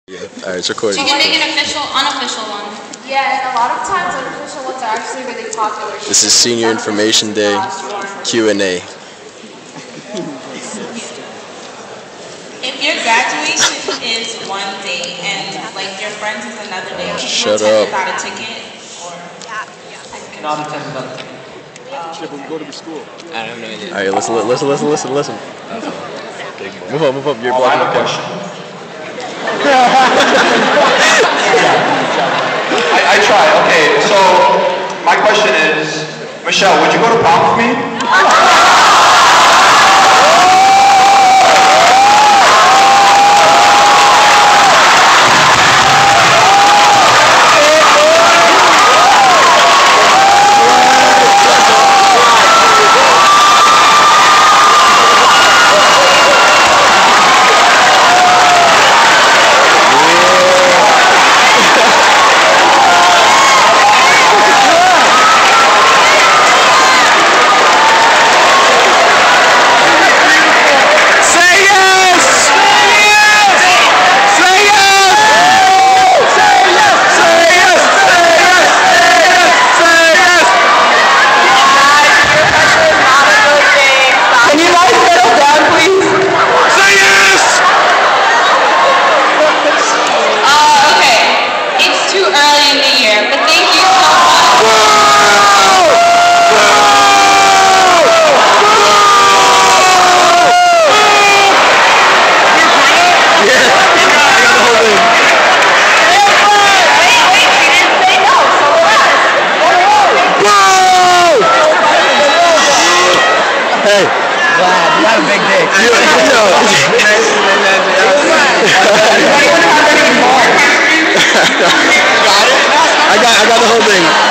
Yeah. Alright, it's recording. You can make an official, unofficial one. Yeah, and a lot of times unofficial ones are actually really popular. This is Senior Information Day Q&A. If your graduation is one day and like your friends is another day, Shut up. Without a ticket, or Cannot attend without a ticket. Yeah, but we go to the school. I have no idea. Alright, listen. Move up, you're blocking the camera. I try. Okay, so my question is, Michelle, would you go to prom with me? Hey, Wow, you got a big dick. I got the whole thing.